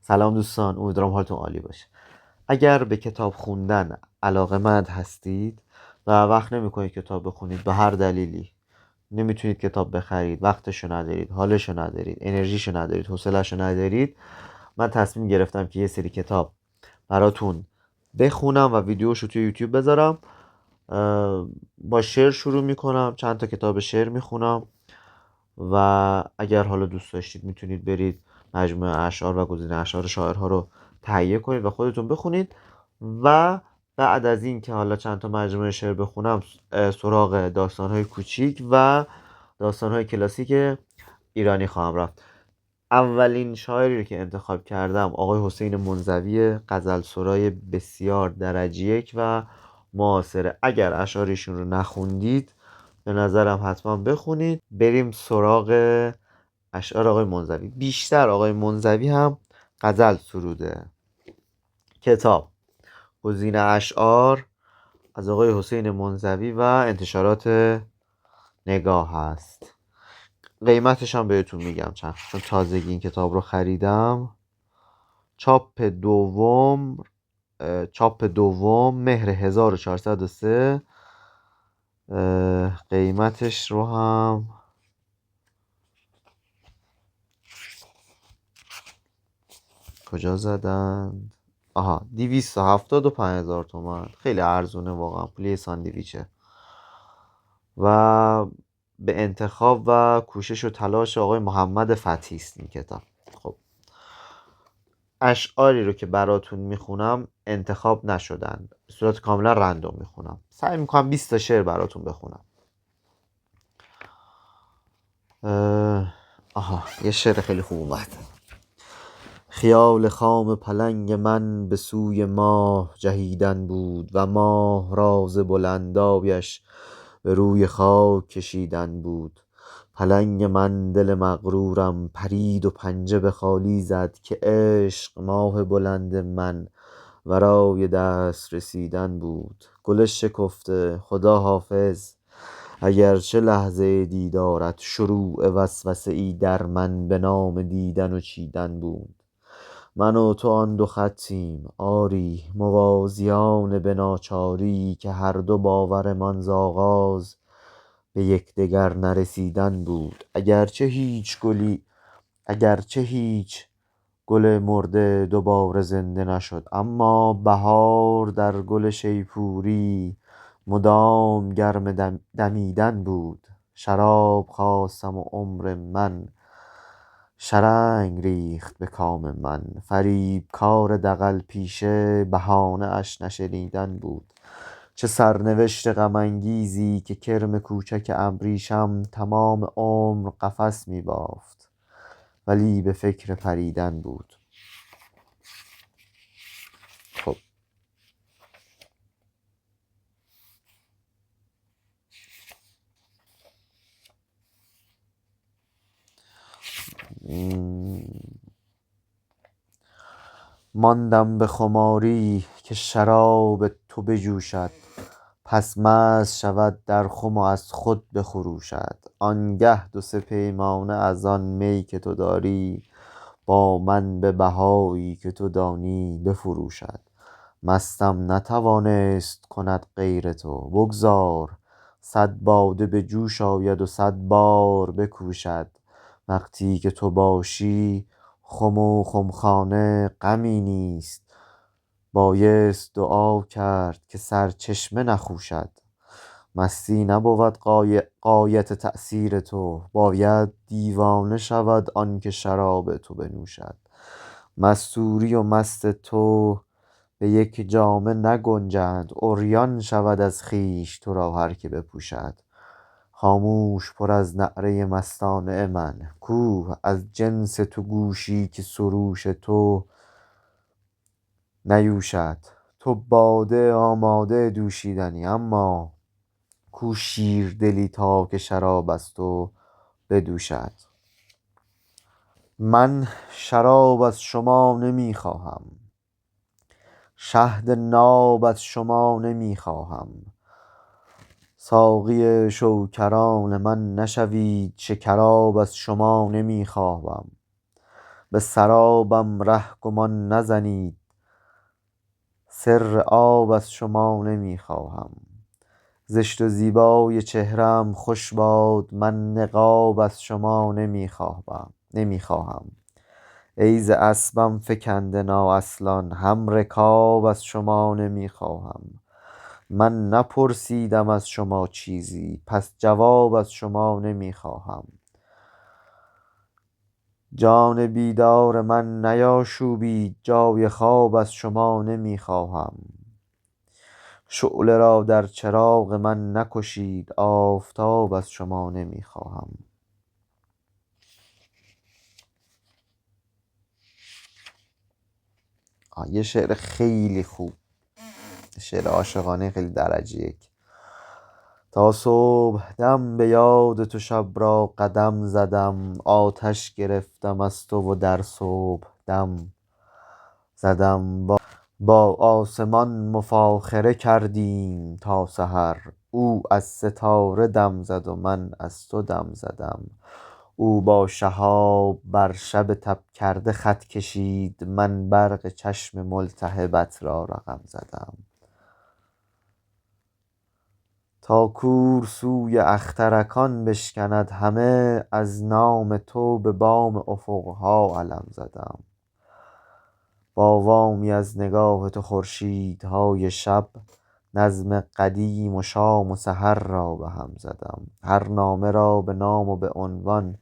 سلام دوستان، امیدوارم حالتون عالی باشه. اگر به کتاب خوندن علاقه‌مند هستید و وقت نمی‌کنید کتاب بخونید به هر دلیلی، نمیتونید کتاب بخرید، وقتشو ندارید، حالشو ندارید، انرژیشو ندارید، حوصله‌شو ندارید، من تصمیم گرفتم که یه سری کتاب براتون بخونم و ویدیوشو توی یوتیوب بذارم. با شعر شروع میکنم، چند تا کتاب شعر میخونم و اگر حالا دوست داشتید میتونید برید مجموعه اشعار و گزینه اشعار شاعرها رو تهیه کنید و خودتون بخونید و بعد از این که حالا چند تا مجموعه شعر بخونم سراغ داستان‌های کوچیک و داستان‌های کلاسیک ایرانی خواهم رفت. اولین شاعری رو که انتخاب کردم آقای حسین منزوی، غزل سرای بسیار درجه یک و معاصره. اگر اشعارشون رو نخوندید به نظرم حتما بخونید. بریم سراغ اشعار آقای منزوی. بیشتر آقای منزوی هم غزل سروده. کتاب گزینه اشعار از آقای حسین منزوی و انتشارات نگاه هست. قیمتش هم بهتون میگم چون تازگی این کتاب رو خریدم. چاپ دوم مهر 1403. قیمتش رو هم کجا زدن؟ 275,000 تومان. خیلی ارزونه واقعا، پولی ساندویچه. و به انتخاب و کوشش و تلاش آقای محمد فتحی است این کتاب. خب اشعاری رو که براتون میخونم انتخاب نشدن، به صورت کاملا رندوم میخونم. سعی میکنم 20 تا شعر براتون بخونم. یه شعر خیلی خوب اومد. خیال خام پلنگ من به سوی ماه جهیدن بود و ماه راز بلندایش به روی خاک کشیدن بود. پلنگ من دل مغرورم پرید و پنجه به خالی زد که عشق ماه بلند من ورای دست رسیدن بود. گل شکفته خدا حافظ، اگرچه لحظه دیدارت شروع وسوسه ای در من به نام دیدن و چیدن بود. من و تو آن دو خطیم آری موازیان به ناچاری که هر دو باورمان ز آغاز به یکدیگر نرسیدن بود. اگرچه هیچ گل مرده دوباره زنده نشد، اما بهار در گل شیپوری مدام گرم دمیدن بود. شراب خواستم و عمر من شرنگ ریخت به کام من. فریب کار دغل پیشه بهانه اش نشنیدن بود. چه سرنوشت غم انگیزی که کرم کوچک ابریشم تمام عمر قفس می بافت ولی به فکر پریدن بود. خب ماندم به خماری که شراب تو بجوشد، پس مست شود در خم و از خود بخروشد. آنگه دو سه پیمانه از آن می که تو داری با من به بهایی که تو دانی بفروشد. مستم نتوانست کند غیر تو، بگذار صد باده به جوش آید و صد بار بکوشد. وقتی که تو باشی خم و خمخانه غمی نیست، بایست دعا کرد که سرچشمه نخوشد. مستی نبود غایت تأثیر تو، باید دیوانه شود آن که شراب تو بنوشد. مستوری و مست تو به یک جامه نگنجند، عریان شود از خویش تو را هر که بپوشد. خاموش پر از نعره مستانه من، کوه از جنس تو گوشی که سروش تو نیوشد. تو باده آماده دوشیدنی، اما کو شیر دلی تا که شراب از تو بدوشد. من شراب از شما نمی خواهم، شهد ناب از شما نمی خواهم. ساقی شوکران من نشوید شکراب از شما نمی خواهم. به سرابم ره گمان نزنید، سر آب از شما نمی خواهم. زشت و زیبای چهرم خوش باد، من نقاب از شما نمی خواهم. ای ز اسبم فکنده نااصلان، هم رکاب از شما نمی خواهم. من نپرسیدم از شما چیزی، پس جواب از شما نمی خواهم. جان بیدار من نیاشوبید، جای خواب از شما نمی خواهم. شعله را در چراغ من نکشید، آفتاب از شما نمی خواهم. یه شعر خیلی خوب، شعر عاشقانه خیلی درجه یک. تا صبح دم به یاد تو شب را قدم زدم، آتش گرفتم از تو و در صبح دم زدم. با آسمان مفاخره کردیم تا سحر، او از ستاره دم زد و من از تو دم زدم. او با شهاب بر شب تب کرده خط کشید، من برق چشم ملتهبت را رقم زدم. تا کور سوی اخترکان بشکند همه، از نام تو به بام افقها علم زدم. با وامی از نگاه تو خورشیدهای شب، نظم قدیم و شام و سحر را به هم زدم. هر نامه را به نام و به عنوان،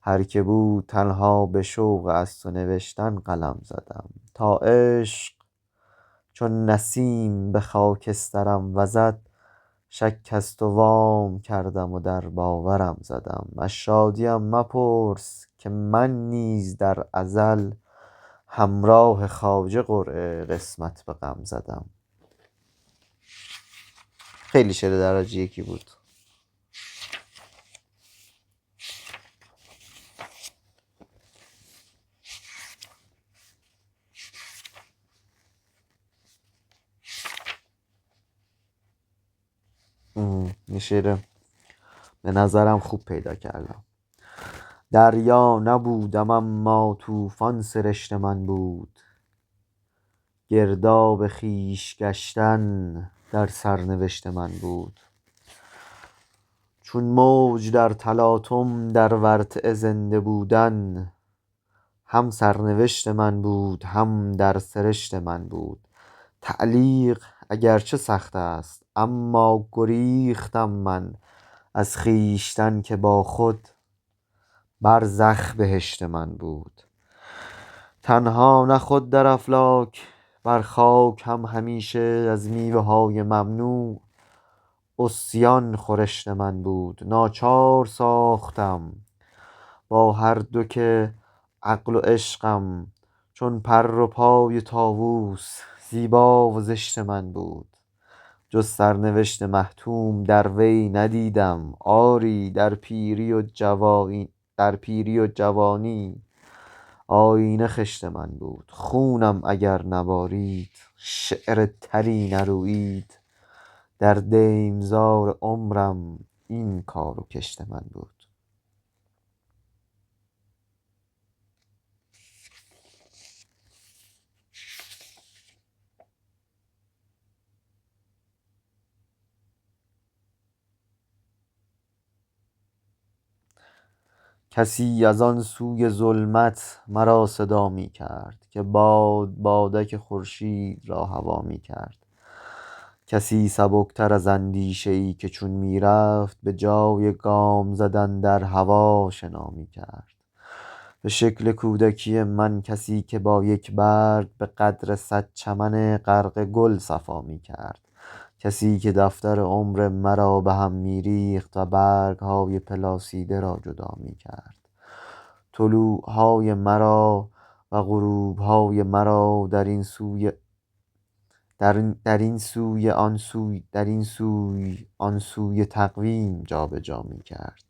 هر که بود تنها به شوق از تو نوشتن قلم زدم. تا عشق چون نسیم به خاکسترم وزد، شک از تو وام کردم و در باورم زدم. از شادیم مپرس که من نیز در ازل، همراه خواجه قرعه قسمت به غم زدم. خیلی شعر درجه یکی بود. یه شعر به نظرم خوب پیدا کردم. دریا نبودم اما طوفان سرشت من بود، گرداب خویش گشتن در سرنوشت من بود. چون موج در تلاطم در ورطه زنده بودن، هم سرنوشت من بود هم در سرشت من بود. تعلیق اگرچه سخت است اما گریختم من از خویشتن، که با خود برزخ بهشت من بود. تنها نه خود در افلاک بر خاک هم همیشه، از میوه های ممنوع عصیان خورشت من بود. ناچار ساختم با هر دو که عقل و عشقم، چون پر و پای طاووس زیبا و زشت من بود. جز سرنوشت محتوم در وی ندیدم، آری در پیری و جوانی آیینه خشت من بود. خونم اگر نبارید شعر تری نرویید، در دیمزار عمرم این کار و کشت من بود. کسی از آن سوی ظلمت مرا صدا می کرد، که بادک خورشید را هوا می کرد. کسی سبکتر از اندیشه ای که چون می رفت، به جای گام زدن در هوا شنا می کرد. به شکل کودکی من کسی که با یک برگ به قدر 100 چمن غرق گل صفا می کرد. کسی که دفتر عمر مرا به هم می ریخت و برگ های پلاسیده را جدا می کرد. طلوع های مرا و غروب های مرا در این سوی آن سوی تقویم جابجا می کرد.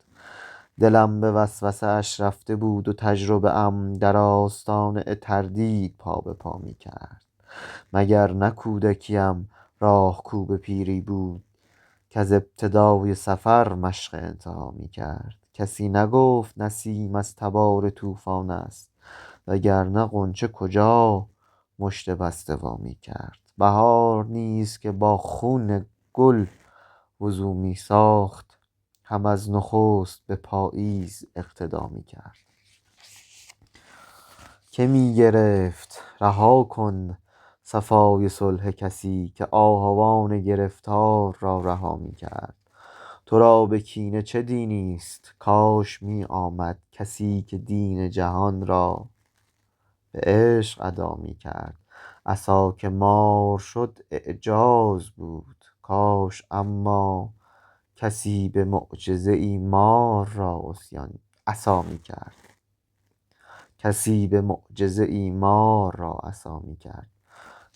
دلم به وسوسه اش رفته بود و تجربه ام در آستانه تردید پا به پا می کرد. مگر نه کودکیم راهکوب پیری بود، که از ابتدای سفر مشق انتها می کرد. کسی نگفت نسیم از تبار طوفان است، وگرنه غنچه کجا مشت بسته وا می کرد. بهار نیز که با خون گل وضو می ساخت، هم از نخست به پاییز اقتدا می کرد. که می گرفت رها کن صفای صلح کسی، که آهوان گرفتار را رها می کرد. تو را به کینه چه دینیست؟ کاش می آمد کسی که دین جهان را به عشق ادا می کرد. عصا که مار شد اعجاز بود کاش، اما کسی به معجزه ای مار را عصا می کرد. کسی به معجزه ای مار را عصا می کرد.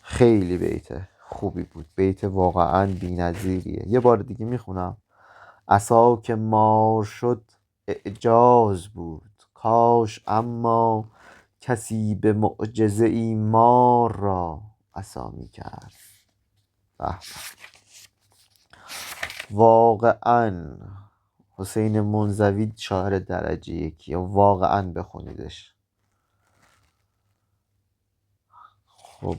خیلی بیت خوبی بود، بیت واقعا بی‌نظیریه. یه بار دیگه میخونم. عصا که مار شد اعجاز بود کاش، اما کسی به معجزه ای مار را عصا می کرد. واقعا حسین منزوی شاعر درجه یکیه، واقعا بخونیدش. خب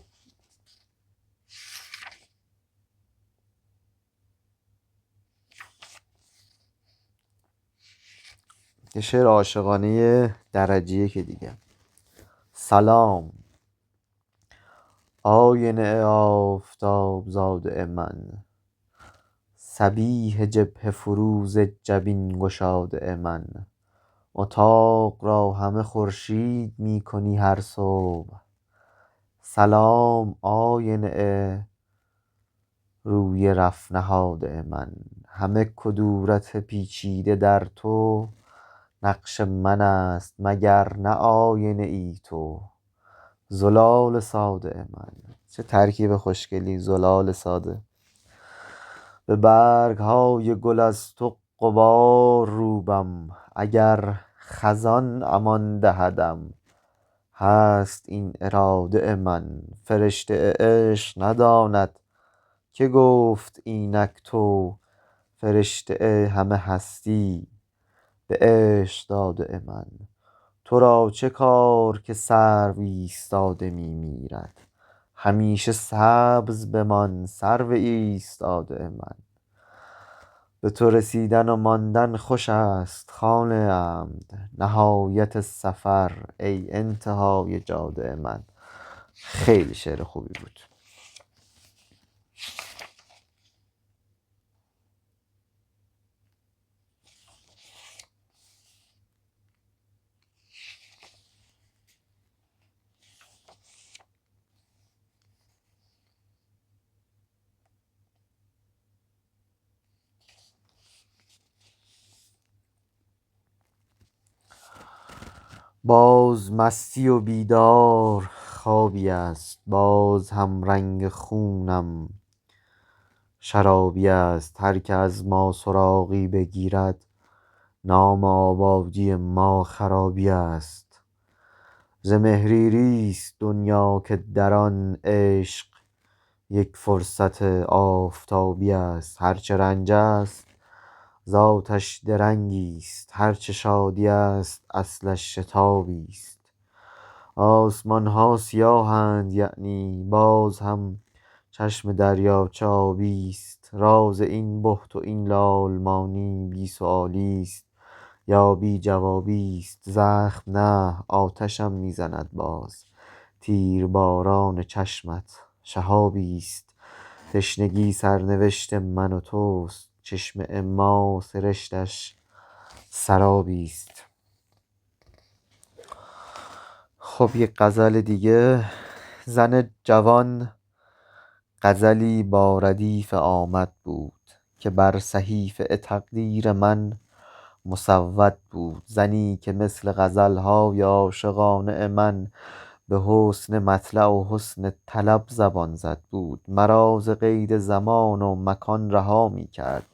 یه شعر عاشقانه درجه یک دیگه. سلام آینه آفتاب زاده من، صبیح جبهه فروز جبین گشاده من. اتاق را همه خورشید می کنی هر صبح، سلام آینه روی رف نهاده من. همه کدورت پیچیده در تو نقش من است، مگر نه آینه ای تو زلال ساده من. چه ترکیب خوشگلی، زلال ساده. به برگ های گل از تو غبار روبم، اگر خزان امان دهدم هست این اراده من. فرشته عشق نداند که گفت اینک تو، فرشته همه هستی به عشق داده من. تو را چه کار که سرو ایستاده می میرد، همیشه سبز بمان سرو ایستاده من. به تو رسیدن و ماندن خوش است خانه عمد، نهایت سفر ای انتهای جاده من. خیلی شعر خوبی بود. باز مستی و بیدار خوابی است، باز هم رنگ خونم شرابی است. هر که از ما سراغی بگیرد، نام آبادی ما خرابی است. ز مهریری است دنیا که در آن عشق یک فرصت آفتابی است. هرچه رنج است ز آتش درنگی است، هرچه شادی است اصلش شتابی است. آسمان ها سیاهند یعنی باز هم چشم دریاچه آبی است. راز این بهت و این لالمانی بی سؤالی است یا بی جوابی است. زخم نه آتشم می زند باز، تیرباران چشمت شهابی است. تشنگی سرنوشت من و توست، چشمه ما سرشتش سرابی است. خب یک غزل دیگه. زن جوان غزلی با ردیف آمد بود، که بر صحیفه تقدیر من مسود بود. زنی که مثل غزلهای عاشقانه من به حسن مطلع و حسن طلب زبان زد بود. مرا ز قید زمان و مکان رها می کرد،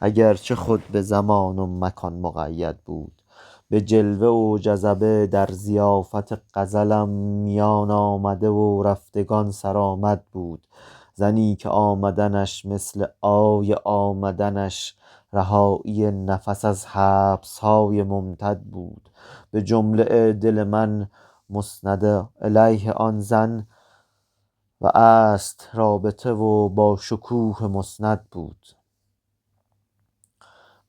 اگرچه خود به زمان و مکان مقید بود. به جلوه و جذبه در ضیافت غزلم میان آمده و رفتگان سرآمد بود. زنی که آمدنش مثل آی آمدنش رهایی نفس از حبس های ممتد بود. به جمله دل من مسند الیه آن زن و است رابطه و با شکوه مسند بود.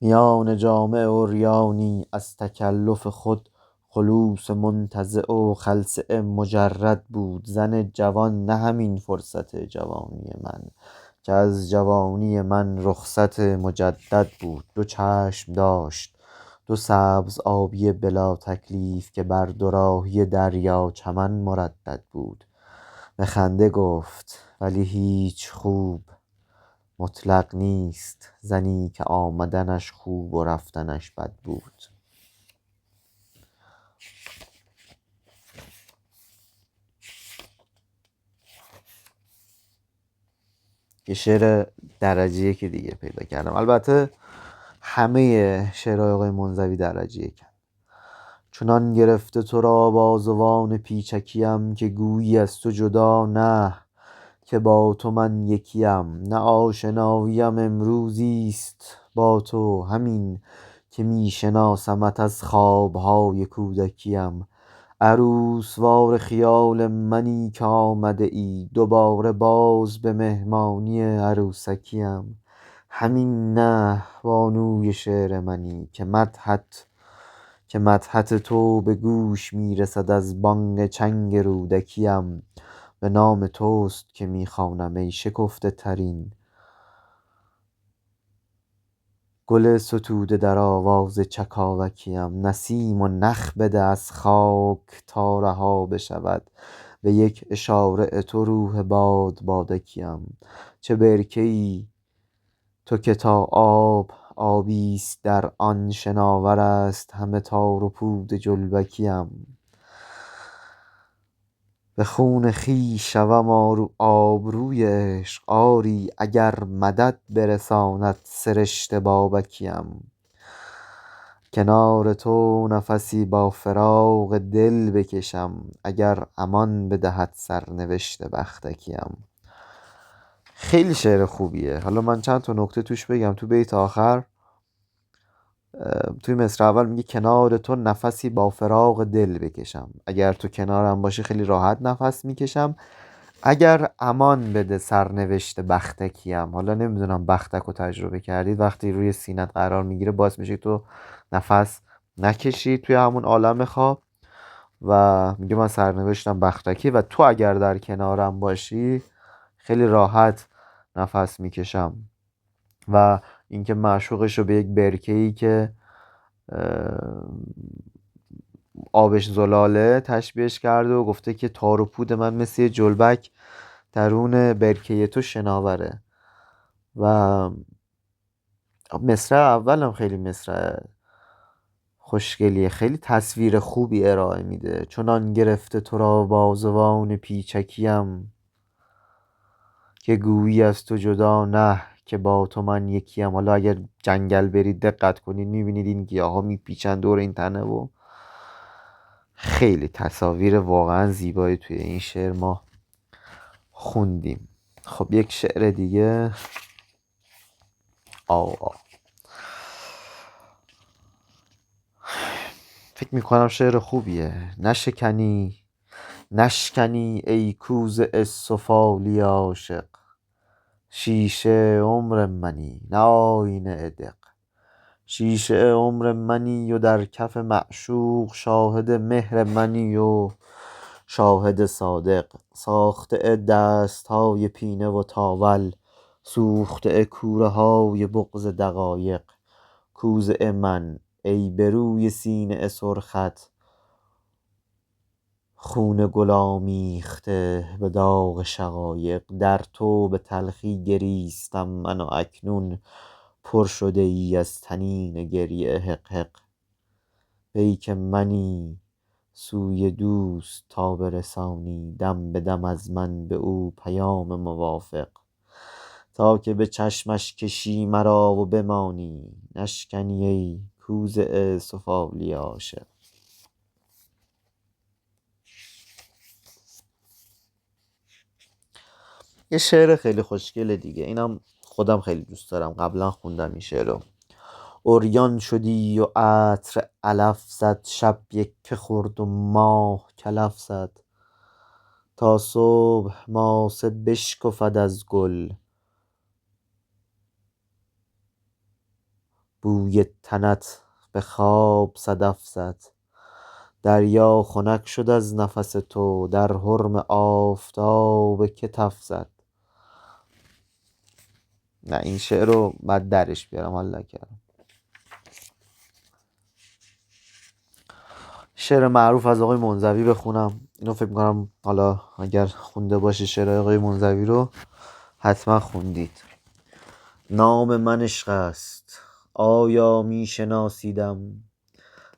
میان جامع عریانی از تکلف خود خلوص منتزع و خلسه مجرد بود. زن جوان نه همین فرصت جوانی من، که از جوانی من رخصت مجدد بود. دو چشم داشت، دو سبز آبی بلا تکلیف، که بر دوراهی دریا چمن مردد بود. به خنده گفت ولی هیچ خوب مطلق نیست، زنی که آمدنش خوب و رفتنش بد بود. یه شعر درجه یکی دیگه پیدا کردم. البته همه شعرهای آقای منزوی درجه یکن. چنان گرفته تو را بازوان پیچکیم، که گویی از تو جدا نه که با تو من یکیم. نه آشناییم امروزیست با تو، همین که می شناسمت از خوابهای کودکیم. عروس وار خیال منی که آمده ای، دوباره باز به مهمانی عروسکیم. همین نه بانوی شعر منی که مدحت تو به گوش می رسد از بانگ چنگ رودکیم. به نام توست که می خوانم ای شکفته ترین گل ستوده در آواز چکاوکیم. نسیم و نخ بده از خاک تا رها بشود، به یک اشاره تو روح باد بادکیم. چه برکه ای تو که تا آب آبیست در آن، شناور است همه تار و پود جلبکیم. به خون خویش شوم آبروی عشق، آری اگر مدد برساند سرشت بابکیم. کنار تو نفسی با فراق دل بکشم، اگر امان بدهد سرنوشت بختکیم. خیلی شعر خوبیه. حالا من چند تا نکته توش بگم. تو بیت آخر توی مصرع اول میگه کنار تو نفسی با فراق دل بکشم. اگر تو کنارم باشی خیلی راحت نفس میکشم، اگر امان بده سرنوشت بختکیم. حالا نمیدونم بختک رو تجربه کردید، وقتی روی سینت قرار میگیره باعث میشه تو نفس نکشی توی همون عالم خواب، و میگه من سرنوشتم بختکی و تو اگر در کنارم باشی خیلی راحت نفس میکشم. و اینکه معشوقش رو به یک برکه‌ای که آبش زلاله تشبیهش کرده و گفته که تار و پود من مثل یه جلبک درون برکه تو شناوره. و مصرع اولم خیلی مصرع خوشگلیه، خیلی تصویر خوبی ارائه میده. چنان گرفته تو را بازوان پیچکیم، که گویی از تو جدا نه که با تو من یکیم. حالا اگر جنگل برید دقت کنید میبینید این گیاها میپیچن دور این تنه و خیلی تصاویر واقعا زیبایی توی این شعر ما خوندیم. خب یک شعر دیگه. فکر میکنم شعر خوبیه. نشکنی ای کوزه سفالی عاشق، شیشه عمر منی نه آینه ادق. شیشه عمر منی و در کف معشوق، شاهد مهر منی و شاهد صادق. ساخته دست های پینه و تاول، سوخته کوره های بغض دقایق. کوزه من ای به روی سینه سرخت، خون گل آمیخته به داغ شقایق. در تو به تلخی گریستم من و اکنون پر شده ای از طنین گریه حق حق. پیک منی سوی دوست تا برسانی، دم به دم از من به او پیام موافق. تا که به چشمش کشی مرا و بمانی، نشکنی ای کوزه سفالی عاشق. یه شعر خیلی خوشگله دیگه، اینم خودم خیلی دوست دارم، قبلا خوندم این شعر رو. عریان شدی و عطر علف زد، شب یکه خورد و ماه کلف زد. تا صبح ماسه بشکفد از گل، بوی تنت به خواب صدف زد. دریا خنک شد از نفس تو، در حرم آفتاب که تف زد. نه این شعر رو بعد درش بیارم، حالا کردم. شعر معروف از آقای منزوی بخونم. اینو فکر میکنم حالا اگر خونده باشی شعر آقای منزوی رو حتما خوندید. نام من عشق است آیا میشناسیدم،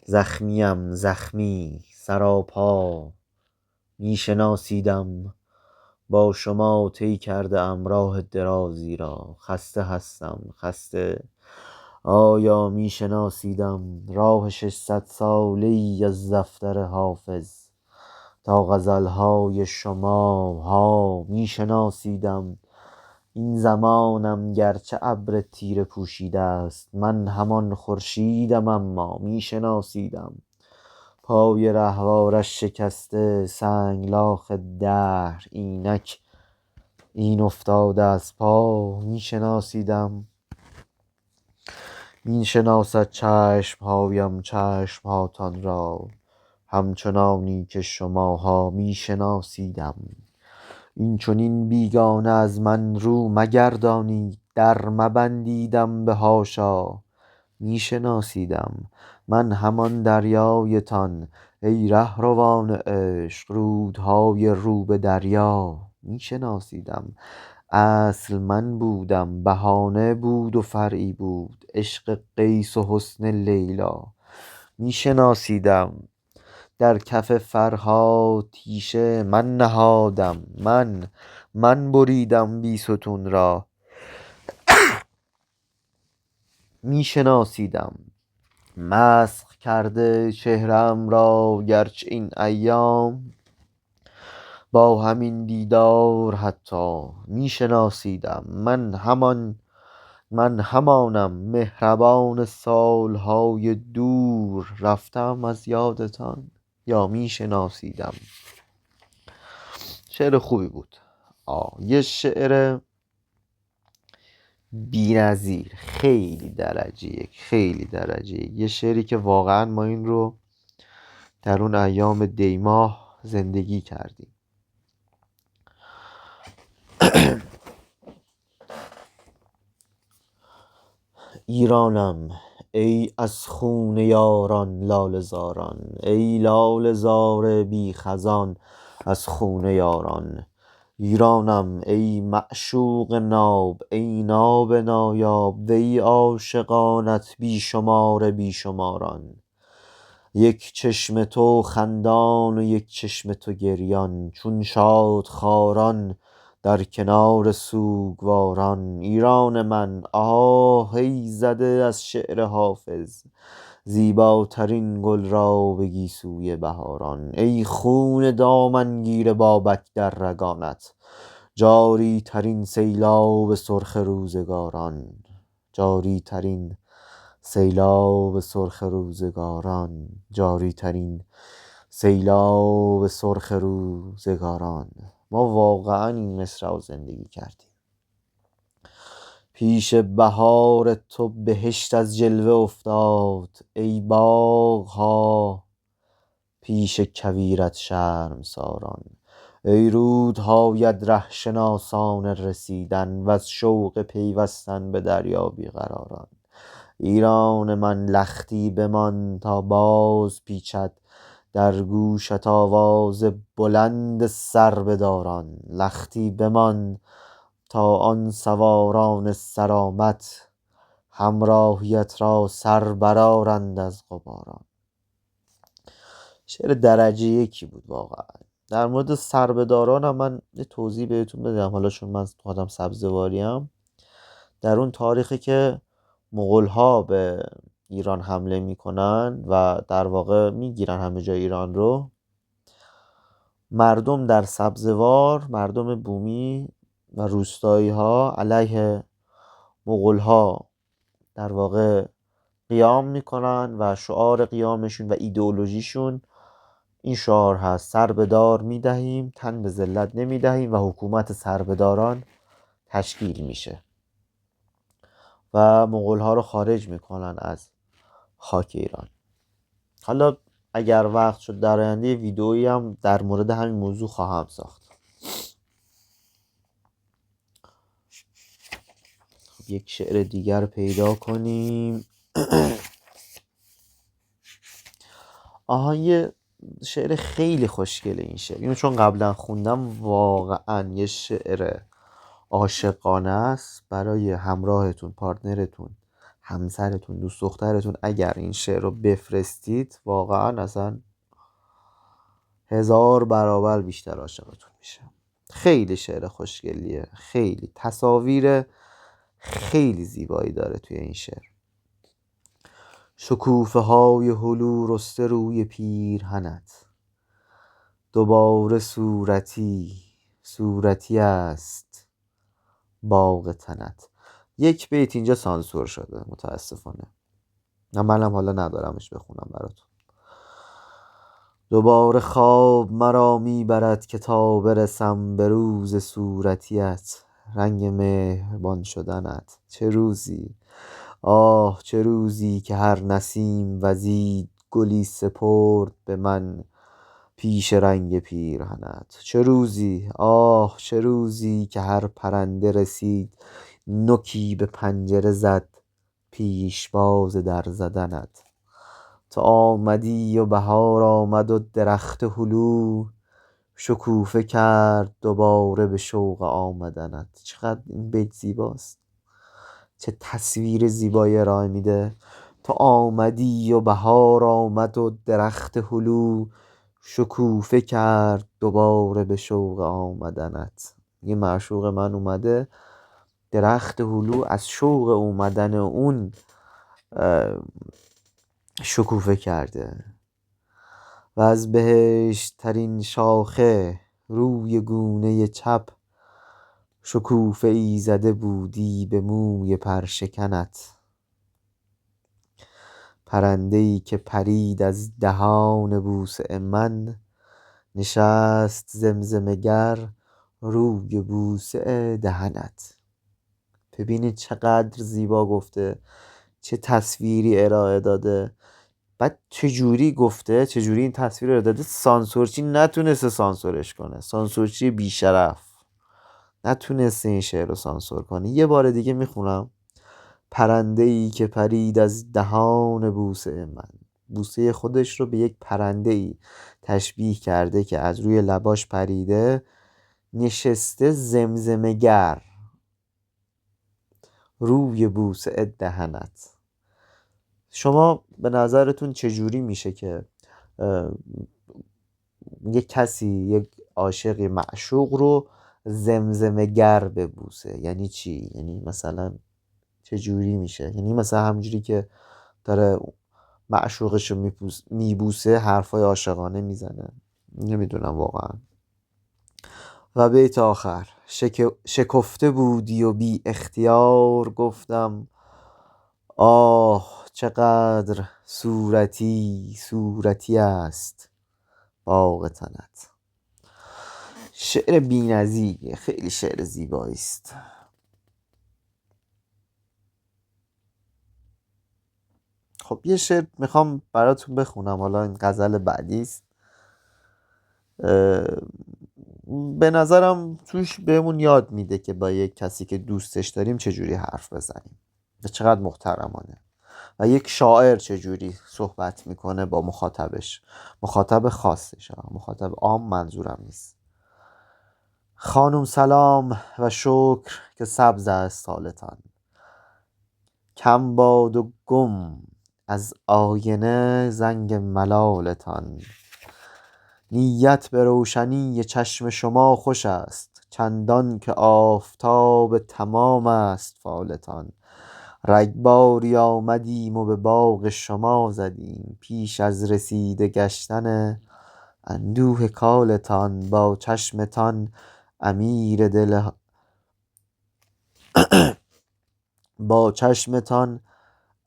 زخمیم زخمی سراپا میشناسیدم. با شما طی کرده ام راه درازی را، خسته هستم خسته آیا میشناسیدم. راه 600 ساله‌ای از دفتر حافظ، تا غزلهای شما ها میشناسیدم. این زمانم گرچه ابر تیره پوشیده است، من همان خورشیدم اما میشناسیدم. پای رهوارش شکسته سنگلاخ دهر، اینک این افتاده از پا میشناسیدم. میشناسد چشمهایم چشمهاتان را، همچنانی که شماها میشناسیدم. این چنین بیگانه از من رو مگردانید، در مبندیدم به حاشا میشناسیدم. من همان دریایتان ای رهروان عشق، رودهای رو به دریا میشناسیدم. اصل من بودم بهانه بود و فرعی بود، عشق قیس و حسن لیلا میشناسیدم. در کف فرهاد تیشه من نهادم، من بریدم بیستون را میشناسیدم. مسخ کرده چهرم را گرچه این ایام، با همین دیدار حتی میشناسیدم. من همانم مهربان سالهای دور، رفتم از یادتان یا میشناسیدم. شعر خوبی بود. یه شعر بی‌نظیر، خیلی درجه یک، خیلی درجه یک. یه شعری که واقعا ما این رو در اون ایام دیماه زندگی کردیم. ایرانم ای از خون یاران لاله زاران، ای لاله زار بی خزان از خون یاران. ایرانم ای معشوق ناب، ای ناب نایاب، وی عاشقانت بی شمار بی شماران. یک چشم تو خندان و یک چشم تو گریان، چون شادخواران در کنار سوگواران. ایران من آه ای زده از شعر حافظ، زیباترین گل را به گیسوی بهاران. ای خون دامنگیر بابک در رگانت، جاری ترین سیلاب سرخ روزگاران. جاری ترین سیلاب سرخ روزگاران، جاری ترین سیلاب سرخ روزگاران. ما واقعا این مصرع رو زندگی کردیم. پیش بهار تو بهشت از جلوه افتاد، ای باغها پیش کویرت شرمساران. ای رودهایت ره شناسان رسیدن، و از شوق پیوستن به دریا بیقراران. ایران من لختی بمان تا باز پیچد، در گوشت آواز بلند سربداران. لختی بمان تا آن سواران سرآمد، همراهیت را سر برآرند از غباران. شعر درجه یکی بود واقعا. در مورد سربداران هم من یه توضیح بهتون بدم، حالا چون من آدم سبزواریم. در اون تاریخی که مغول‌ها به ایران حمله میکنن و در واقع میگیرن همه جای ایران رو، مردم در سبزوار، مردم بومی و روستایی ها علیه مغول‌ها در واقع قیام میکنن و شعار قیامشون و ایدئولوژیشون این شعار هست: سر به دار میدهیم، تن به ذلت نمیدهیم، و حکومت سربداران تشکیل میشه و مغول ها رو خارج میکنن از خاک ایران. حالا اگر وقت شد در آینده ویدئویی هم در مورد همین موضوع خواهم ساخت. خب یک شعر دیگر پیدا کنیم. یه شعر خیلی خوشگله این شعر، اینو چون قبلا خوندم، واقعا یه شعر عاشقانه است برای همراهتون، پارتنرتون، همسرتون، دوست دخترتون. اگر این شعر رو بفرستید واقعا اصلا 1000 برابر بیشتر عاشقتون میشه. خیلی شعر خوشگلیه، خیلی تصاویر خیلی زیبایی داره توی این شعر. شکوفه های هلو رسته روی پیرهنت، دوباره صورتی است باغ تنت. یک بیت اینجا سانسور شده متاسفانه، نه منم حالا ندارمش بخونم براتون. دوباره خواب مرا میبرد که تا برسم به روز صورتیت، رنگ مهربان شدنت. چه روزی، چه روزی که هر نسیم وزید گلی سپرد به من پیش رنگ پیرهنت. چه روزی، چه روزی که هر پرنده رسید نوکی به پنجره زد پیش باز در زدنت. تو آمدی و بهار آمد و درخت هلو شکوفه کرد دوباره به شوق آمدنت. چقدر این بیت زیباست، چه تصویر زیبایی ارائه میده. تو آمدی و بهار آمد و درخت هلو شکوفه کرد دوباره به شوق آمدنت. یه معشوق من اومده، درخت هلو از شوق اومدن اون شکوفه کرده. و از بهشت ترین شاخه روی گونه چپ شکوفه ای زده بودی به موی پرشکنت. پرنده ای که پرید از دهان بوسه من نشست زمزمه گر روی بوسه دهنت. ببینید چقدر زیبا گفته، چه تصویری ارائه داده، بعد چجوری گفته، چجوری این تصویر رو داده. سانسورچی نتونسته سانسورش کنه، سانسورچی بیشرف نتونسته این شعر رو سانسور کنه. یه بار دیگه میخونم: پرنده ای که پرید از دهان بوسه من. بوسه خودش رو به یک پرنده ای تشبیه کرده که از روی لباش پریده، نشسته زمزمه گر روی بوسه دهنت. شما به نظرتون چجوری میشه که یک کسی، یک عاشقی، معشوق رو زمزمه گر ببوسه؟ یعنی چی؟ یعنی مثلا چجوری میشه؟ یعنی مثلا همجوری که داره معشوقش رو میبوسه حرفای عاشقانه میزنه؟ نمیدونم واقعا. و بیت آخر: شکفته بودی و بی اختیار گفتم چقدر صورتی است باغ تنت. شعر بی‌نظیریه، خیلی شعر زیبایی است. خب یه شعر میخوام براتون بخونم، حالا این غزل بعدی است. به نظرم توش بهمون یاد میده که با یک کسی که دوستش داریم چجوری حرف بزنیم و چقدر محترمانه، و یک شاعر چجوری صحبت میکنه با مخاطبش، مخاطب خاصش، مخاطب عام منظورم نیست. خانم سلام و شکر که سبز است حالتان، کم باد و گم از آینه زنگ ملالتان. نیت به روشنی چشم شما خوش است، چندان که آفتاب تمام است فالتان. رگباری آمدیم و به باغ شما زدیم، پیش از رسیده گشتن اندوه کالتان. با چشمتان امیر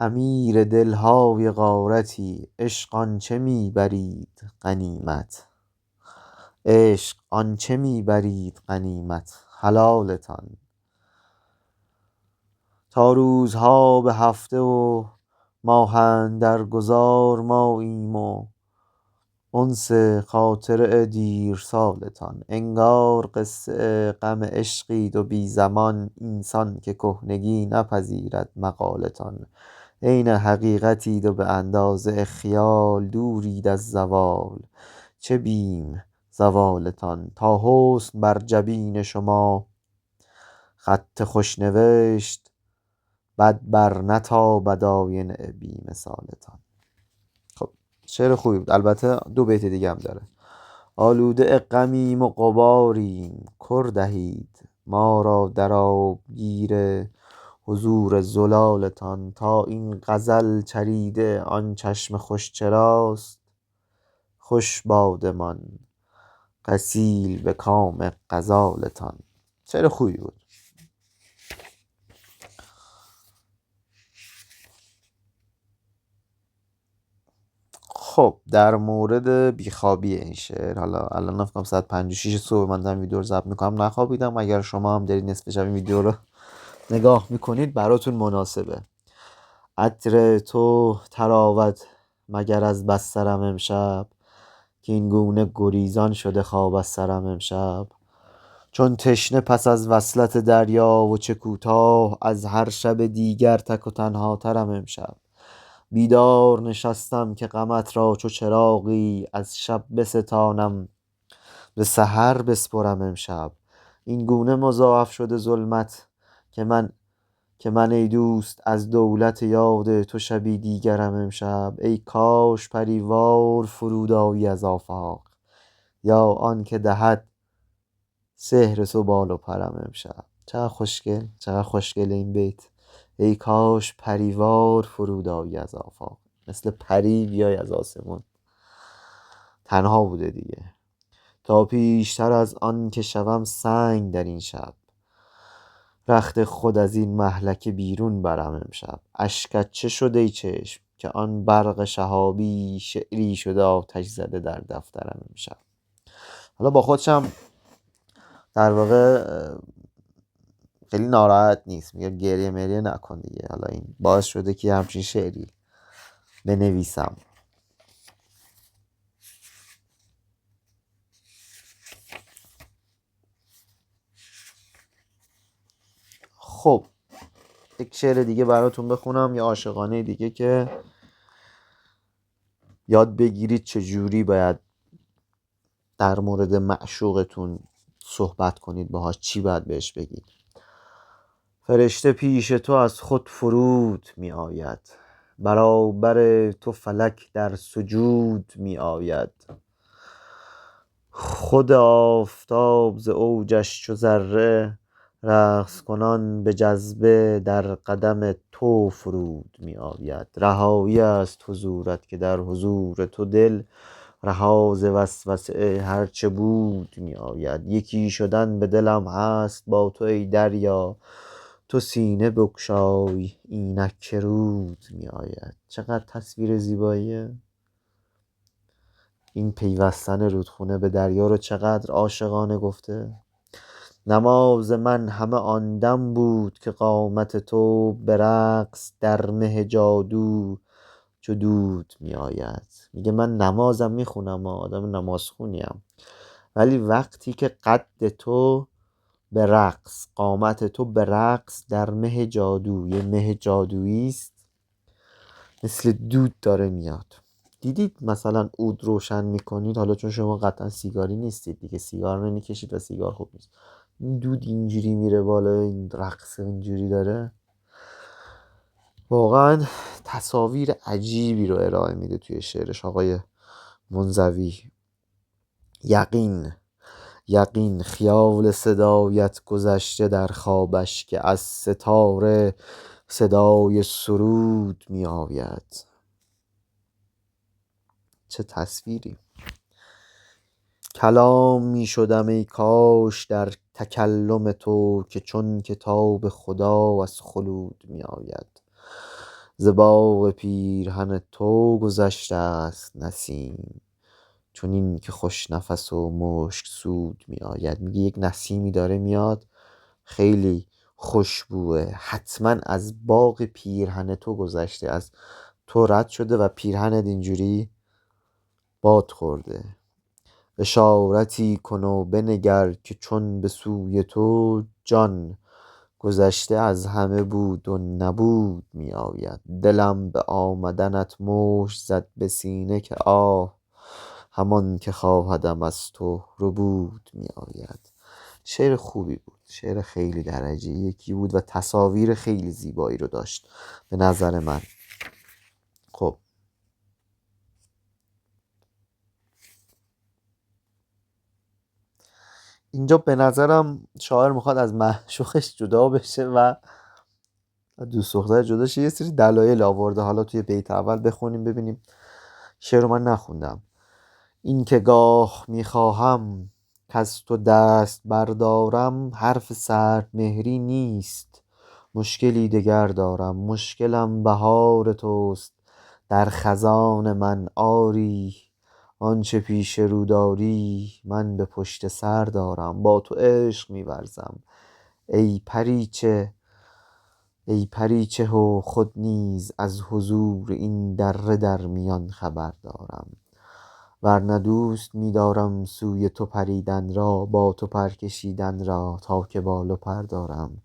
امیر دلهای غارتی، عشق آنچه می برید غنیمت. عشق آنچه می برید غنیمت، حلالتان. تا روزها به هفته و ماه اندر گذار ماییم و انس خاطره دیر سالتان. انگار قصه غم عشقید و بی زمان، اینسان که کهنگی نپذیرد مقالتان. عین حقیقتید و به اندازه خیال دورید از زوال، چه بیم زوالتان. تا حسن بر جبین شما خط خوش نوشت، بد بر نتابد آینه بی مثالتان. خب شعر خوبی بود. البته دو بیت دیگه هم داره. آلوده غمیم و غباریم، کر دهید ما را در آبگیر حضور زلالتان. تا این غزل چریده آن چشم خوش چراست، خوش بادمان غسیل به کام غزالتان. شعر خوبی بود. خب در مورد بیخوابی این شعر، حالا الان فکرم ساعت 5:06 صبح من دارم ویدیو رو ضبط میکنم، نخوابیدم. اگر شما هم دارید نصف شب این ویدیو رو نگاه میکنید براتون مناسبه. عطر تو تراود مگر از بسترم امشب، که این گونه گریزان شده خواب از سرم امشب. چون تشنه پس از وصلت دریا و چه کوتاه، از هر شب دیگر تک و تنها ترم امشب. بیدار نشستم که غمت را چو چراغی، از شب بستانم به سحر بسپرم امشب. این گونه مضاعف شده ظلمت که من ای دوست از دولت یاد تو شبی دیگرم امشب. ای کاش پریوار فرود آیی از آفاق، یا آن که دهد سحر تو بال و پرم امشب. چقدر خوشگل، چقدر خوشگل این بیت. ای کاش پریوار فرود آیی از آفاق، مثل پری بیای از آسمون. تنها بوده دیگه. تا پیشتر از آن که شوم سنگ در این شب، رخت خود از این مهلکه بیرون برم امشب. اشکت چه شده ای چشم که آن برق شهابی، شعری شده آتش زده در دفترم امشب. حالا با خودشم در واقع خیلی ناراحت نیست، میگه گریه مریه نکن دیگه. حالا این باعث شده که همچین شعری بنویسم. خب یک شعر دیگه براتون بخونم، یا عاشقانه دیگه، که یاد بگیرید چجوری باید در مورد معشوقتون صحبت کنید، باهاش چی باید بهش بگید. فرشته پیش تو از خود فرود می آید، برابر تو فلک در سجود می آید. خود آفتاب ز اوجش چو ذره، رقص کنان به جذبه در قدم تو فرود می آید. رهایی است حضورت که در حضور تو دل، رها ز وسوسه هرچه بود می آید. یکی شدن به دلم هست با تو ای دریا، تو سینه بگشای اینک که رود می آید. چقدر تصویر زیباییه. این پیوستن رودخونه به دریا رو چقدر عاشقانه گفته. نماز من همه آن دم بود که قامت تو به رقص در مه جادو چو دود می آید. میگه من نمازم میخونم، آدم نمازخونیم، ولی وقتی که قد تو به رقص، قامت تو به رقص در مه جادو، یه مه جادویی است، مثل دود داره میاد. دیدید مثلا عود روشن میکنید، حالا چون شما قطعا سیگاری نیستید دیگه، سیگار نمیکشید و سیگار خوب نیست، این دود اینجوری میره بالا، این رقص اینجوری داره، واقعا تصاویر عجیبی رو ارائه میده توی شعرش آقای منزوی. یقین خیال صدایت گذشته در خوابش، که از ستاره صدای سرود می آید. چه تصویری. کلام می شدم ای کاش در تکلم تو، که چون کتاب خدا از خلود می آید. ز باغ پیرهن تو گذشته است نسیم، چنین که خوش نفس و مشک سود می آید. میگه یک نسیمی داره میاد خیلی خوشبوه، حتما از باغ پیرهن تو گذشته، از تو رد شده و پیرهنت اینجوری باد خورده. اشارتی کن و بنگر که چون به سوی تو جان، گذشته از همه بود و نبود می آید. دلم به آمدنت مشت زد به سینه که آه، همان که خواهدم از تو ربود می آید. شعر خوبی بود، شعر خیلی درجه یکی بود و تصاویر خیلی زیبایی رو داشت به نظر من. خب اینجا به نظرم شاعر میخواد از معشوقش جدا بشه و دوست دختر جدا شه، یه سری دلایل آورده. حالا توی بیت اول بخونیم ببینیم. شعر رو من نخوندم. این که گاه میخواهم که از تو دست بردارم، حرف سرد مهری نیست، مشکلی دگر دارم. مشکلم بهار توست در خزان من آری، آنچه پیش رو داری من به پشت سر دارم. با تو عشق می‌ورزم ای پریچه، ای پریچه و خود نیز از حضور این دره در میان خبر دارم. ورنه دوست می‌دارم سوی تو پریدن را، با تو پر کشیدن را تا که بال و پر دارم.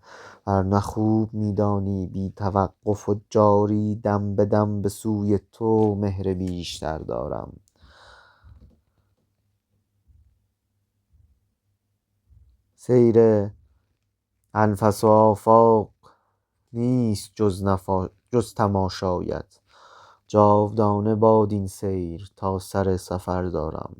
ورنه خوب می‌دانی بی توقف و جاری، دم به دم به سوی تو مهر بیشتر دارم. سیر انفس و آفاق نیست جز تماشایت، جاودانه باد این سیر تا سر سفر دارم.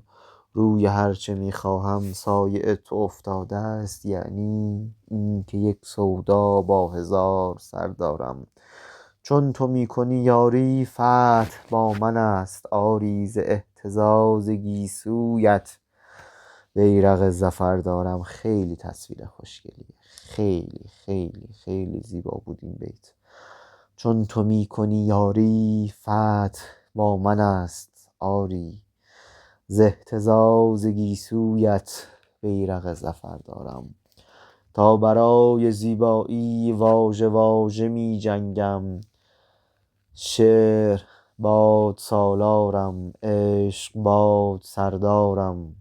روی هرچه میخواهم سایه تو افتاده است، یعنی این که یک سودا با هزار سر دارم. چون تو میکنی یاری فتح با من است، آری ز اهتزاز گیسویت بیرق ظفر دارم. خیلی تصویر خوشگلیه، خیلی خیلی خیلی زیبا بود این بیت. چون تو میکنی یاری فتح با من است، آری ز اهتزاز گیسویت بیرق ظفر دارم. تا برای زیبایی واژه واژه می جنگم، شعر باد سالارم، عشق باد سردارم.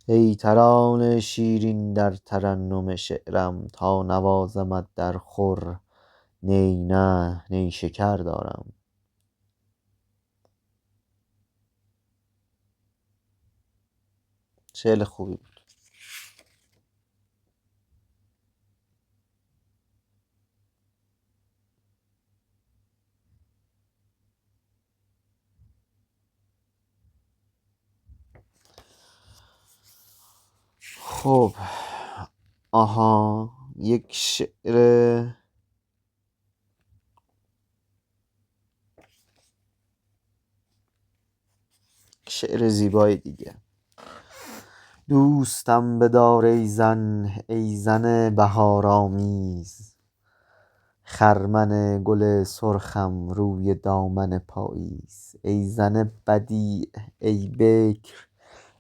ای ترانه شیرین در ترنم شعرم، تا نوازمت در خور نی نه نیشکر دارم. شعر خوبی بود. خب آها، یک شعر زیبای دیگه. دوستم بدار ای زن، ای زن بهارآمیز، خرمن گل سرخم روی دامن پاییز. ای زن بدیع، ای بکر،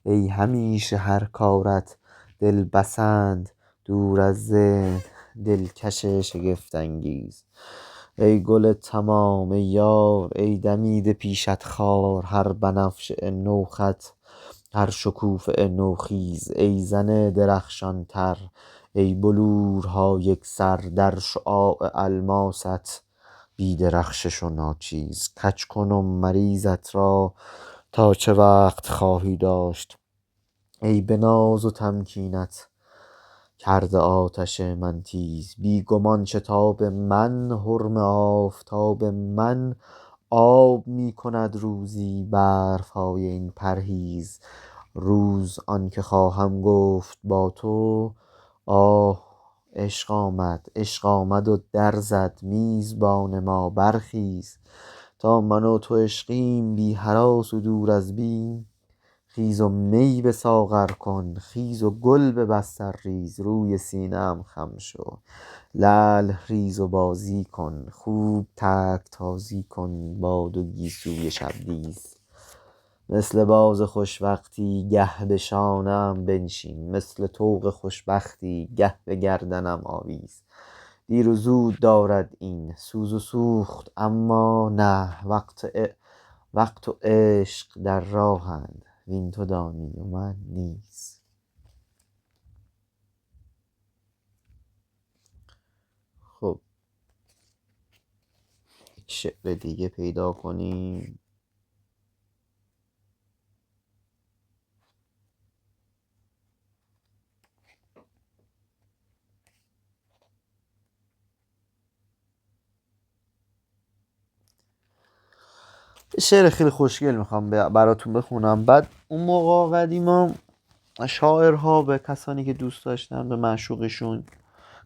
ای همیشه هر کارت دلبسند، دور از ذهن دلکش شگفت انگیز. ای گل تمام ای یار، ای دمیده پیشت خار، هر بنفشه نوخط هر شکوفه نوخیز. ای زن درخشان تر، ای بلورها یک سر، در شعاع الماست بی درخشش و ناچیز. کج کنم مریضت را تا چه وقت خواهی داشت، ای به ناز و تمکینت کرده آتش من تیز. بی گمان شتاب من حرم آفتاب من، آب می کند روزی برف های این پرهیز. روز آن که خواهم گفت با تو، آه عشق آمد و در زد میزبان ما برخیز. تا من و تو عشقیم بی هراس و دور از بیم، خیز و می به ساغر کن، خیز و گل به بستر ریز، روی سینه ام خم شو. لعل ریز و بازی کن، خوب ترک تازی کن، باد و گیسوی شبدیز. مثل باز خوشوقتی گه به شانه‌ام بنشین، مثل طوق خوشبختی گه به گردنم آویز. دیر و زود دارد این سوز و سوخت، اما نه، وقت و عشق در راهند، وین تو دانی و من نیز. خب یک شعر دیگه پیدا کنیم. شعر خیلی خوشگل میخوام براتون بخونم. بعد اون موقع قدیما شاعرها به کسانی که دوست داشتن، به معشوقشون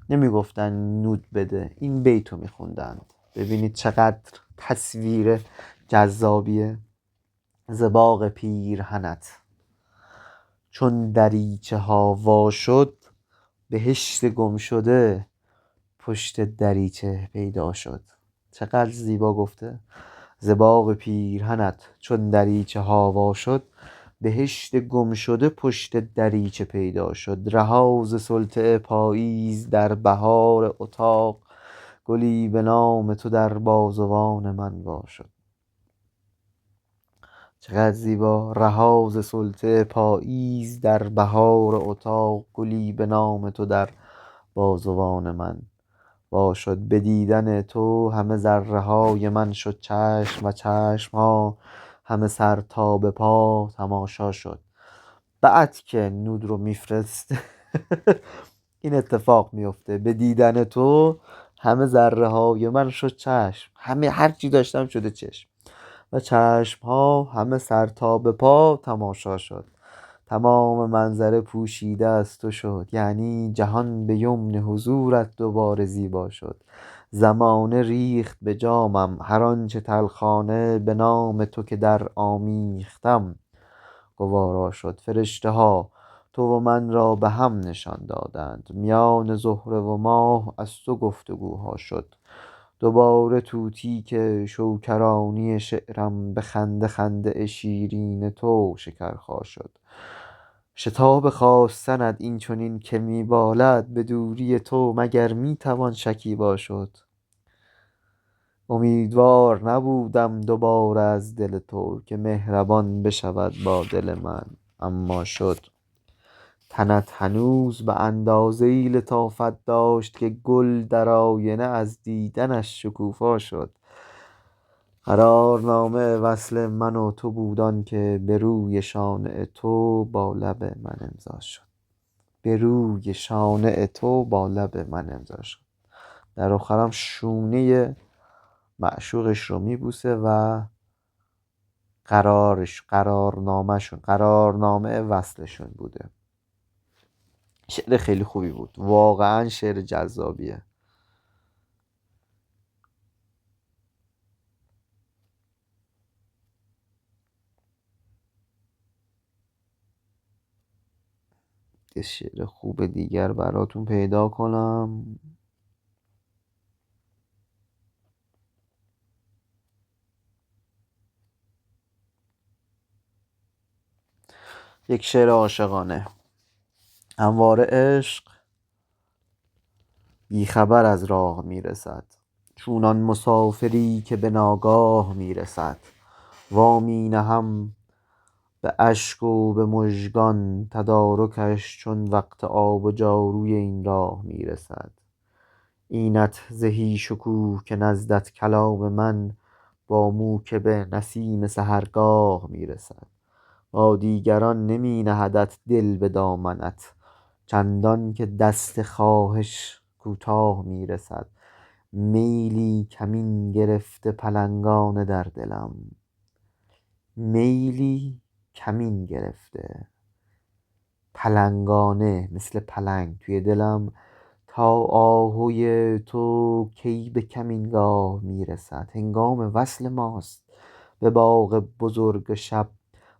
نمیگفتن نود بده، این بیتو میخوندند. ببینید چقدر تصویر جذابیه. ز باغ پیرهنت چون دریچه ها وا شد، بهشت گم شده پشت دریچه پیدا شد. چقدر زیبا گفته. ز باغ پیرهنت چون دریچه ها وا شد، بهشت گم شده پشت دریچه پیدا شد. رها ز سلطه پاییز در بهار اتاق، گلی به نام تو در بازوان من وا شد. چقدر زیبا. رها ز سلطه پاییز در بهار اتاق، گلی به نام تو در بازوان من وا شد. به دیدن تو همه ذره های من شد چشم، و چشم ها همه سر تا به پا تماشا شد. بعد که نود رو میفرسته این اتفاق میفته. به دیدن تو همه ذره های من شد چشم، همه هر چی داشتم شده چشم، و چشم ها همه سر تا به پا تماشا شد. تمام منظره پوشیده از تو شد، یعنی جهان به یمن حضورت دوباره زیبا شد. زمانه ریخت به جامم هر آنچه تلخانه، به نام تو که در آمیختم گوارا شد. فرشته ها تو و من را به هم نشان دادند، میان زهره و ماه از تو گفتگوها شد. دوباره طوطی که شوکرانی شعرم، به خنده خنده شیرین تو شکرخا شد. شتاب خواستنت این چنین که می بالد، به دوری تو مگر می توان شکیبا شد. امیدوار نبودم دوباره از دل تو، که مهربان بشود با دل من، اما شد. تنت هنوز به اندازه‌ای لطافت داشت، که گل در آینه از دیدنش شکوفا شد. قرارنامه وصل من و تو بود آن که به روی شانه تو با لب من امضا شد. به روی شانه تو با لب من امضا شد. در آخرم شونه معشوقش رو میبوسه و قرارنامه وصلشون بوده. شعر خیلی خوبی بود، واقعا شعر جذابیه. یه شعر خوب دیگر براتون پیدا کنم. یک شعر عاشقانه. همواره عشق بیخبر از راه میرسد، چونان مسافری که به ناگاه میرسد. وامی نهم به اشک و به مژگان، تدارکش چون وقت آب و جاروی این راه میرسد. اینت زهی شکوه که نزدت کلام من، با موکب نسیم سحرگاه میرسد. با دیگران نمی نهدت دل به دامنت، چندان که دست خواهش کوتاه میرسد. میلی کمین گرفته پلنگانه در دلم، میلی کمین گرفته پلنگانه مثل پلنگ توی دلم، تا آهوی تو کی به کمینگاه میرسد. هنگام وصل ماست به باغ بزرگ شب،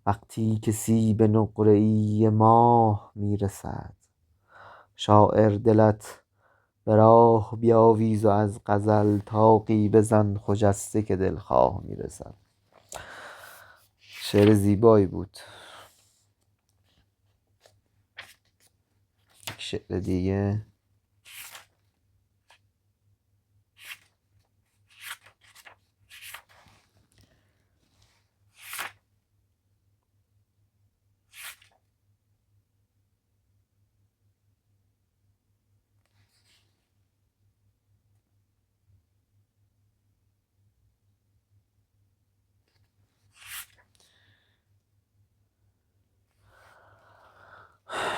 وقتی که سیب نقره‌ای ماه میرسد. شاعر دلت به راه بیاویز و از غزل طاقی بزن خجسته که دلخواه میرسد. شعر زیبایی بود. شعر دیگه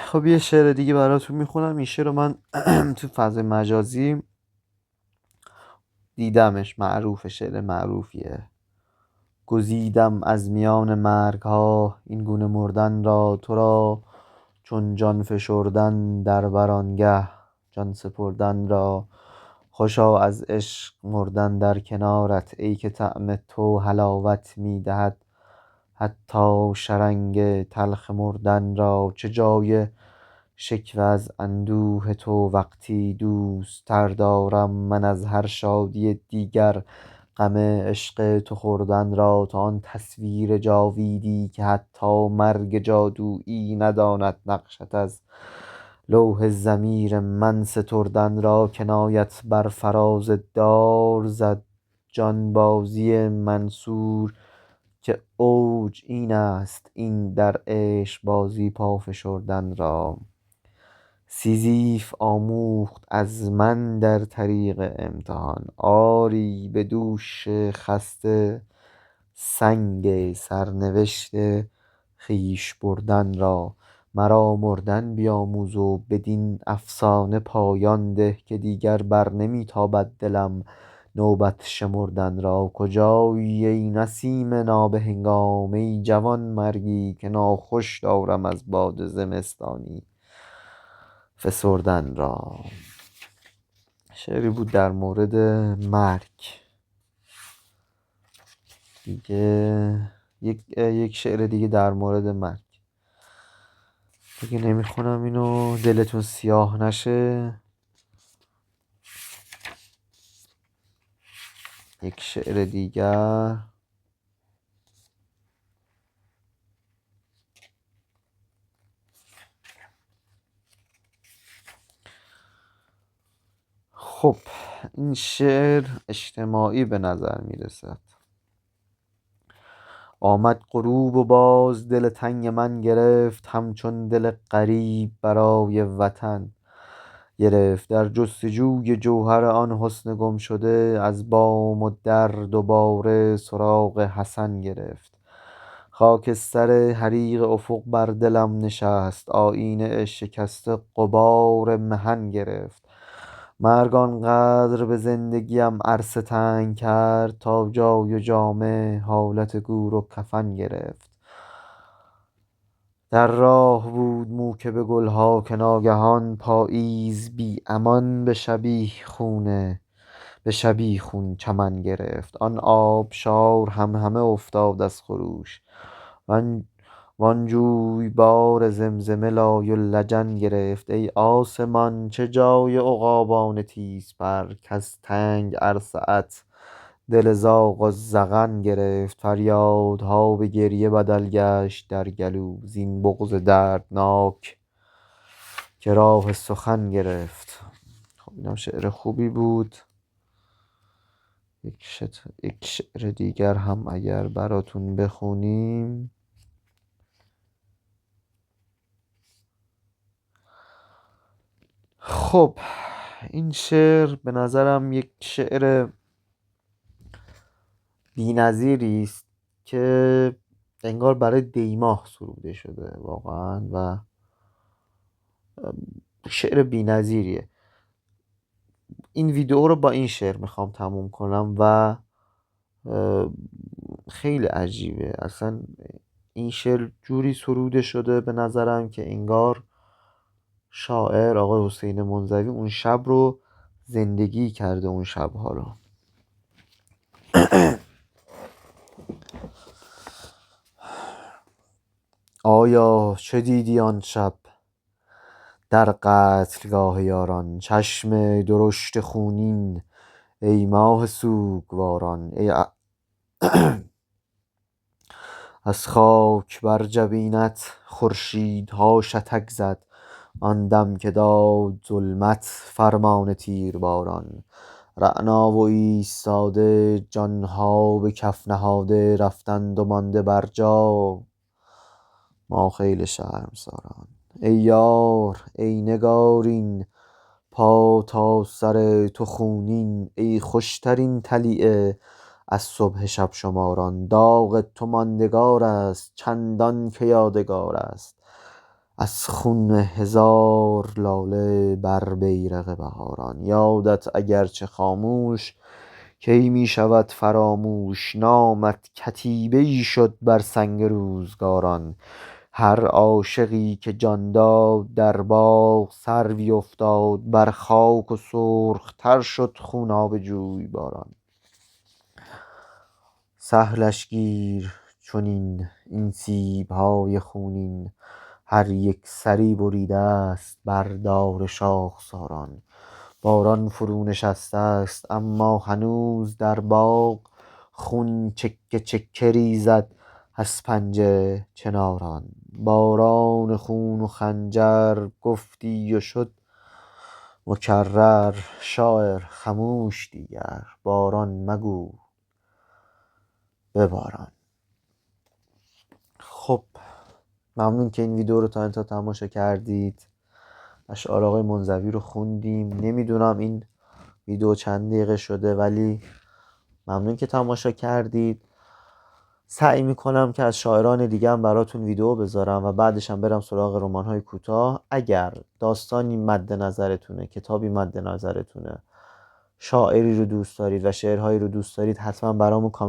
خب یه شعر دیگه براتون میخونم. این شعر رو من تو فضای مجازی دیدمش. معروف، شعر معروفیه. گزیدم از میان مرگ ها این گونه مردن را، تو را چون جان فشردن در برانگه جان سپردن را. خوشا از عشق مردن در کنارت، ای که طعم تو حلاوت می دهد حتی شرنگ تلخ مردن را. چه جای شکوه از اندوه تو وقتی دوست تر دارم من از هر شادی دیگر غم عشق تو خوردن را. تا آن تصویر جاویدی که حتی مرگ جادویی نداند نقشت از لوح ضمیر من ستردن را. کنایت بر فراز دار زد جانبازی منصور که اوج این است این در عشق بازی پا فشردن را. سیزیف آموخت از من در طریق امتحان، آری به دوش خسته سنگ سرنوشت خویش بردن را. مرا مردن بیاموز و بدین افسانه پایان ده که دیگر بر نمیتابد دلم نوبت شمردن را. کجایی ای نسیم نابهنگام، ای جوان مرگی که ناخوش دارم از باد زمستانی فسردن را. شعری بود در مورد مرگ. دیگه یک شعر دیگه در مورد مرگ دیگه نمیخونم اینو دلتون سیاه نشه. یک شعر دیگر. خب این شعر اجتماعی به نظر میرسد. آمد غروب و باز دل تنگ من گرفت، همچون دل غریب برای وطن گرفت. در جستجوی جوهر آن حسن گم شده، از بام و در دوباره سراغ حسن گرفت. خاکستر حریق افق بر دلم نشست، آیینه شکسته غبار محن گرفت. مرگ آنقدر به زندگیم عرصه تنگ کرد تا جای و جامه حالت گور و کفن گرفت. در راه بود موکب گلها که ناگهان پاییز بی امان به شبیخون چمن گرفت. آن آبشار همه افتاد از خروش، وان جویبار زمزمه لای و لجن گرفت. ای آسمان چه جای عقابان تیزپر، کز تنگ عرصه ات دل زاغ و زغن گرفت. فریادها به گریه بدل گشت در گلو، زین بغض دردناک که راه سخن گرفت. خب اینم شعر خوبی بود. یک شعر دیگر هم اگر براتون بخونیم. خب این شعر به نظرم یک شعر بی‌نظیری است که انگار برای دیماه سروده شده واقعا و شعر بی‌نظیریه. این ویدیو رو با این شعر میخوام تموم کنم و خیلی عجیبه اصلا. این شعر جوری سروده شده به نظرم که انگار شاعر آقای حسین منزوی اون شب رو زندگی کرده، اون شبها رو. آیا چه دیدی آن شب در قتلگاه یاران؟ چشم درشت خونین ای ماه سوگواران. از خاک بر جبینت خورشیدها شتک زد، آن دم که داد ظلمت فرمان تیرباران. رعنا و ایستاده جانها به کف نهاده، رفتند و مانده بر جا ما خیل شرمساران. ای یار ای نگارین پا تا سر تو خونین، ای خوشترین طلیعه از صبح شب شماران. داغ تو ماندگار است چندان که یادگار است، از خون هزار لاله بر بیرق بهاران. یادت اگرچه خاموش کی می شود فراموش، نامت کتیبه ای شد بر سنگ روزگاران. هر عاشقی که جان داد در باغ سروی افتاد، بر خاک و سرخ تر شد خوناب جویباران. سهلش گیر چنین این سیبهای خونین، هر یک سری بریده است بر دار شاخساران. باران فرو نشسته است اما هنوز در باغ، خون چکه چکه ریزد از پنجه چناران. باران خون و خنجر گفتی و شد مکرر، شاعر خموش دیگر باران مگو بباران. خب ممنون که این ویدیو رو تا انتها تماشا کردید. اشعار آقای منزوی رو خوندیم. نمیدونم این ویدیو چند دقیقه شده ولی ممنون که تماشا کردید. سعی میکنم که از شاعران دیگه هم براتون ویدیو بذارم و بعدش هم برم سراغ رمان‌های کوتاه. اگر داستانی مد نظرتونه، کتابی مد نظرتونه، شاعری رو دوست دارید و شعرهایی رو دوست دارید، حتما برامون کامنت